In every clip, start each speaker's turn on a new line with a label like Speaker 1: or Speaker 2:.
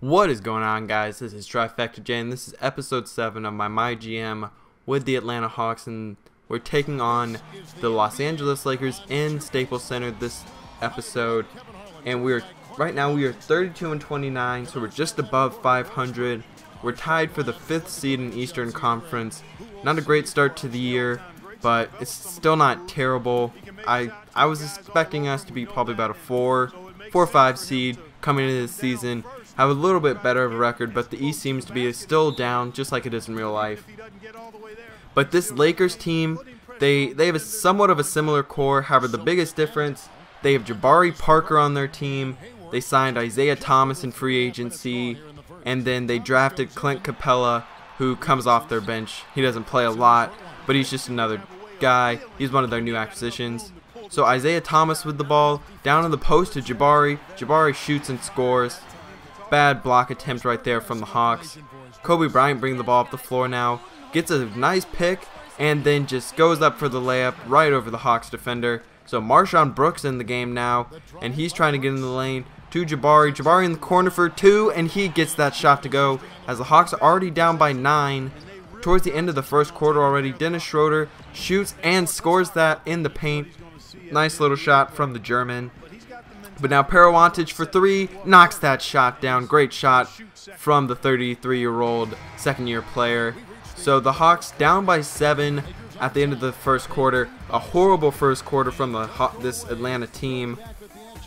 Speaker 1: What is going on, guys? This is Trifecta J, and this is episode 7 of my MyGM with the Atlanta Hawks, and we're taking on the Los Angeles Lakers in Staples Center this episode. And right now we are 32-29, so we're just above 500. We're tied for the 5th seed in Eastern Conference. Not a great start to the year, but it's still not terrible. I was expecting us to be probably about a 4 or 5 seed coming into this season. Have a little bit better of a record, but the East seems to be still down, just like it is in real life. But this Lakers team, they have somewhat of a similar core. However, the biggest difference, they have Jabari Parker on their team. They signed Isaiah Thomas in free agency, and then they drafted Clint Capella, who comes off their bench. He doesn't play a lot, but he's just another guy. He's one of their new acquisitions. So Isaiah Thomas with the ball, down in the post to Jabari. Jabari shoots and scores. Bad block attempt right there from the Hawks. Kobe Bryant bringing the ball up the floor now. Gets a nice pick and then just goes up for the layup right over the Hawks defender. So Marshawn Brooks in the game now, and he's trying to get in the lane to Jabari. Jabari in the corner for 2, and he gets that shot to go as the Hawks are already down by 9. Towards the end of the first quarter already, Dennis Schroeder shoots and scores that in the paint. Nice little shot from the German. But now Parawantic for 3, knocks that shot down. Great shot from the 33-year-old second-year player. So the Hawks down by 7 at the end of the first quarter. A horrible first quarter from this Atlanta team.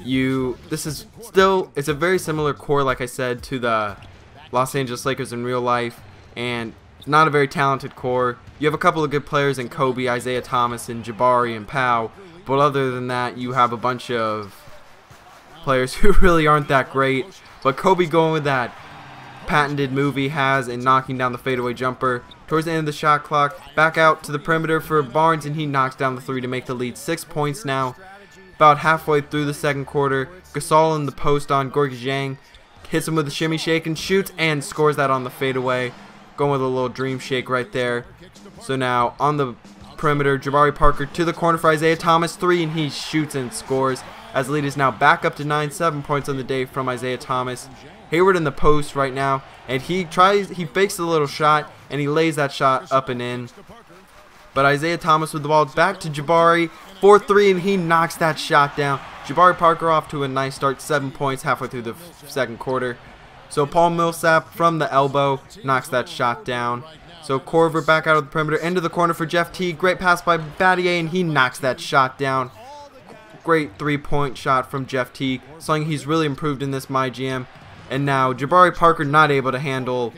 Speaker 1: It's a very similar core, like I said, to the Los Angeles Lakers in real life, and not a very talented core. You have a couple of good players in Kobe, Isaiah Thomas, and Jabari and Powell, but other than that, you have a bunch of players who really aren't that great. But Kobe going with that patented move he has and knocking down the fadeaway jumper towards the end of the shot clock, back out to the perimeter for Barnes, and he knocks down the 3 to make the lead 6 points now. About halfway through the second quarter, Gasol in the post on Gorgui Dieng hits him with a shimmy shake and shoots and scores that on the fadeaway, going with a little dream shake right there. So now on the perimeter, Jabari Parker to the corner for Isaiah Thomas, 3, and he shoots and scores, as the lead is now back up to 9, 7 points on the day from Isaiah Thomas. Hayward in the post right now, and he fakes a little shot, and he lays that shot up and in. But Isaiah Thomas with the ball back to Jabari for 3, and he knocks that shot down. Jabari Parker off to a nice start, 7 points halfway through the second quarter. So Paul Millsap from the elbow knocks that shot down. So Korver back out of the perimeter into the corner for Jeff Teague. Great pass by Battier, and he knocks that shot down. Great 3-point shot from Jeff Teague, something he's really improved in this MyGM. And now Jabari Parker not able to handle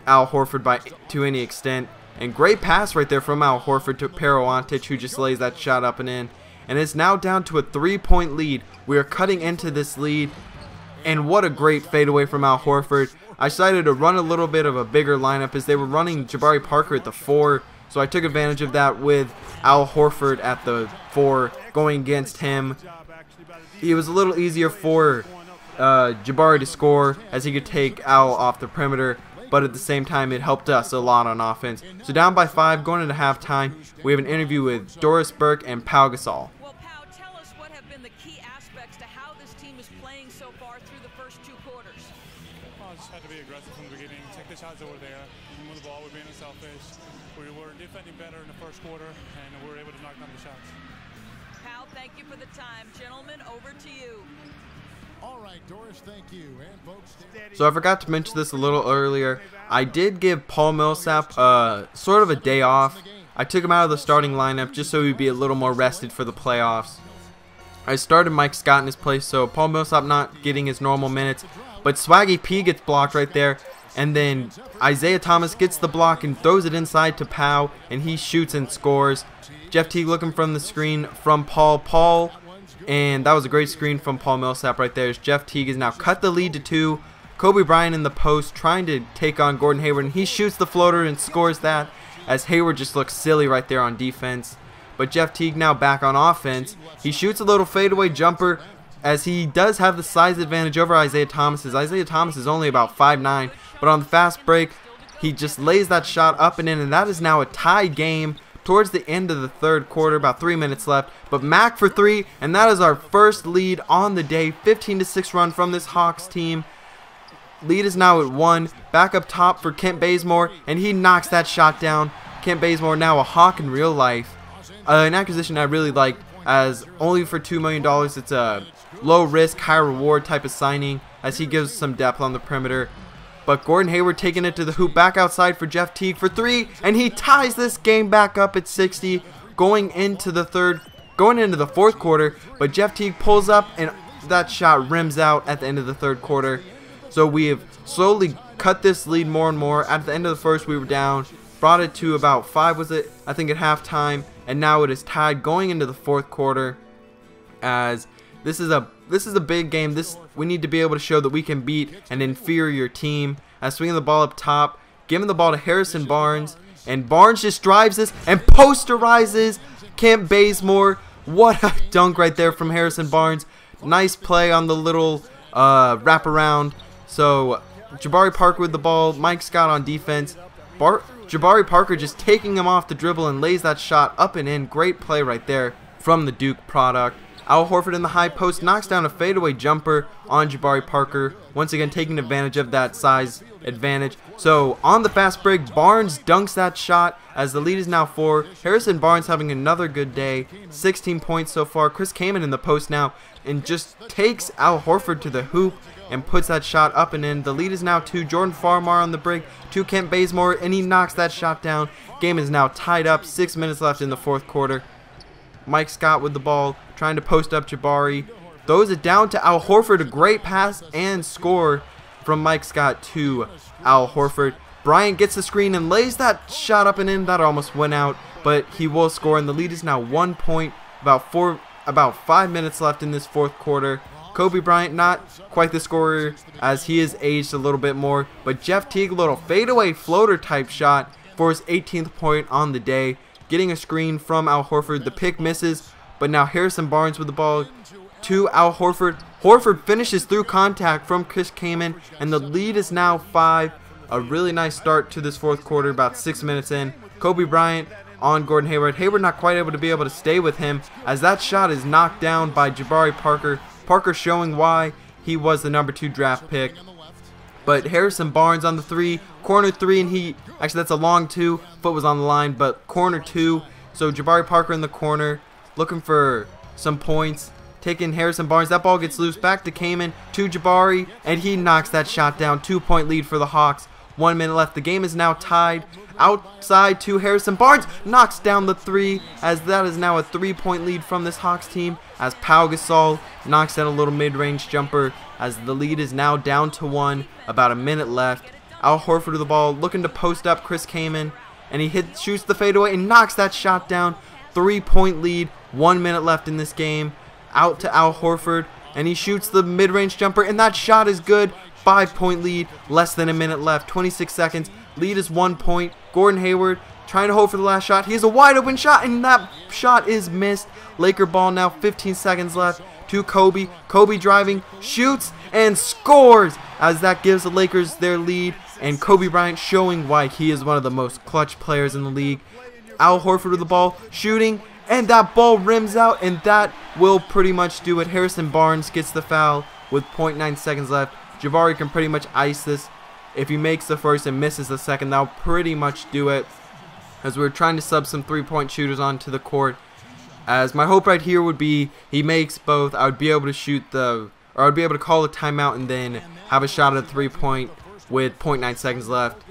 Speaker 1: Al Horford to any extent. And great pass right there from Al Horford to Parawantic, who just lays that shot up and in. And it's now down to a 3-point lead. We are cutting into this lead. And what a great fadeaway from Al Horford. I decided to run a little bit of a bigger lineup as they were running Jabari Parker at the 4. So I took advantage of that with Al Horford at the 4 going against him. It was a little easier for Jabari to score as he could take Al off the perimeter, but at the same time it helped us a lot on offense. So down by 5 going into halftime, we have an interview with Doris Burke and Pau Gasol.
Speaker 2: Well, Pau, tell us what have been the key aspects to how this team is playing so far through the first 2 quarters.
Speaker 3: I just had to be aggressive from the beginning, take the shots over there, move the ball, we're being selfish. We were defending better in the first quarter, and we were able to knock down the shots.
Speaker 2: Pau, thank you for the time. Gentlemen, over to you.
Speaker 4: All right, Doris, thank you. And folks,
Speaker 1: so I forgot to mention this a little earlier. I did give Paul Millsap sort of a day off. I took him out of the starting lineup just so he'd be a little more rested for the playoffs. I started Mike Scott in his place, so Paul Millsap not getting his normal minutes. But Swaggy P gets blocked right there. And then Isaiah Thomas gets the block and throws it inside to Pau, and he shoots and scores. Jeff Teague looking from the screen from Paul, and that was a great screen from Paul Millsap right there. As Jeff Teague has now cut the lead to 2. Kobe Bryant in the post trying to take on Gordon Hayward, and he shoots the floater and scores that as Hayward just looks silly right there on defense. But Jeff Teague now back on offense. He shoots a little fadeaway jumper as he does have the size advantage over Isaiah Thomas. Isaiah Thomas is only about 5'9", but on the fast break, he just lays that shot up and in, and that is now a tie game towards the end of the third quarter, about 3 minutes left. But Mac for 3, and that is our first lead on the day. 15-6 run from this Hawks team. lead is now at 1. Back up top for Kent Bazemore, and he knocks that shot down. Kent Bazemore now a Hawk in real life. An acquisition I really liked, as only for $2 million. It's a low risk, high reward type of signing, as he gives some depth on the perimeter. But Gordon Hayward taking it to the hoop, back outside for Jeff Teague for 3, and he ties this game back up at 60, going into the fourth quarter. But Jeff Teague pulls up, and that shot rims out at the end of the third quarter. So we have slowly cut this lead more and more. At the end of the first, we were down, brought it to about 5, was it? I think at halftime, and now it is tied going into the fourth quarter. As this is a big game. We need to be able to show that we can beat an inferior team. As swinging the ball up top, giving the ball to Harrison Barnes, and Barnes just drives this and posterizes Kent Bazemore. What a dunk right there from Harrison Barnes. Nice play on the little wraparound. So Jabari Parker with the ball, Mike Scott on defense. Jabari Parker just taking him off the dribble and lays that shot up and in. Great play right there from the Duke product. Al Horford in the high post knocks down a fadeaway jumper on Jabari Parker, once again taking advantage of that size advantage. So on the fast break, Barnes dunks that shot as the lead is now 4. Harrison Barnes having another good day, 16 points so far. Chris Kaman in the post now and just takes Al Horford to the hoop and puts that shot up and in. The lead is now 2. Jordan Farmar on the break to Kent Bazemore, and he knocks that shot down. Game is now tied up, 6 minutes left in the fourth quarter. Mike Scott with the ball, trying to post up Jabari. Throws it down to Al Horford. A great pass and score from Mike Scott to Al Horford. Bryant gets the screen and lays that shot up and in. That almost went out, but he will score, and the lead is now 1 point. About 5 minutes left in this fourth quarter. Kobe Bryant not quite the scorer, as he is aged a little bit more, but Jeff Teague, a little fadeaway floater type shot for his 18th point on the day. Getting a screen from Al Horford. The pick misses, but now Harrison Barnes with the ball to Al Horford. Horford finishes through contact from Chris Kaman, and the lead is now 5. A really nice start to this fourth quarter, about 6 minutes in. Kobe Bryant on Gordon Hayward. Hayward not quite able to stay with him, as that shot is knocked down by Jabari Parker. Parker showing why he was the number 2 draft pick. But Harrison Barnes on the 3, corner 3, and actually that's a long 2, foot was on the line, but corner 2. So Jabari Parker in the corner, looking for some points, taking Harrison Barnes. That ball gets loose, back to Kaman, to Jabari, and he knocks that shot down. 2-point lead for the Hawks. 1 minute left. The game is now tied. Outside to Harrison Barnes, knocks down the 3, as that is now a 3-point lead from this Hawks team, as Pau Gasol knocks down a little mid-range jumper, as the lead is now down to 1, about a minute left. Al Horford with the ball, looking to post up Chris Kaman, and he shoots the fadeaway and knocks that shot down. 3-point lead, 1 minute left in this game. Out to Al Horford, and he shoots the mid-range jumper, and that shot is good. 5-point lead, less than a minute left, 26 seconds. Lead is 1 point. Gordon Hayward trying to hold for the last shot. He has a wide open shot, and that shot is missed. Laker ball now, 15 seconds left to Kobe. Kobe driving, shoots, and scores, as that gives the Lakers their lead. And Kobe Bryant showing why he is one of the most clutch players in the league. Al Horford with the ball, shooting, and that ball rims out, and that will pretty much do it. Harrison Barnes gets the foul with 0.9 seconds left. Jabari can pretty much ice this. If he makes the first and misses the second, that'll pretty much do it, as we're trying to sub some 3-point shooters onto the court. As my hope right here would be he makes both. I would be able to I would be able to call a timeout and then have a shot at a 3-point with 0.9 seconds left.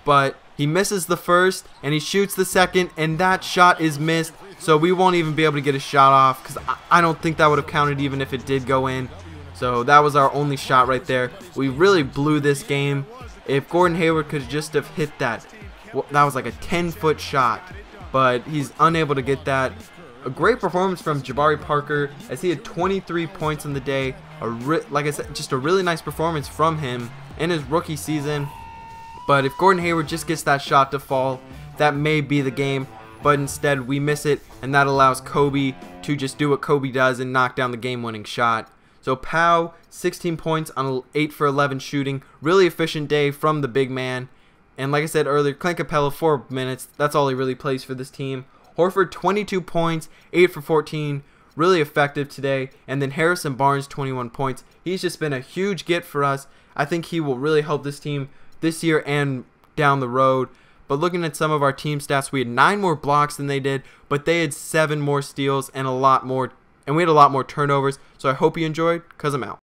Speaker 1: But he misses the first and he shoots the second, and that shot is missed, so we won't even be able to get a shot off, because I don't think that would have counted even if it did go in. So that was our only shot right there. We really blew this game. If Gordon Hayward could just have hit that, that was like a 10-foot shot, but he's unable to get that. A great performance from Jabari Parker, as he had 23 points in the day. Like I said, just a really nice performance from him in his rookie season. But if Gordon Hayward just gets that shot to fall, that may be the game. But instead we miss it, and that allows Kobe to just do what Kobe does and knock down the game-winning shot. So Pau, 16 points on 8 for 11 shooting. Really efficient day from the big man. And like I said earlier, Clint Capella, 4 minutes. That's all he really plays for this team. Horford, 22 points, 8 for 14. Really effective today. And then Harrison Barnes, 21 points. He's just been a huge get for us, I think he will really help this team this year and down the road. But looking at some of our team stats, we had 9 more blocks than they did, but they had 7 more steals and we had a lot more turnovers. So I hope you enjoyed, because I'm out.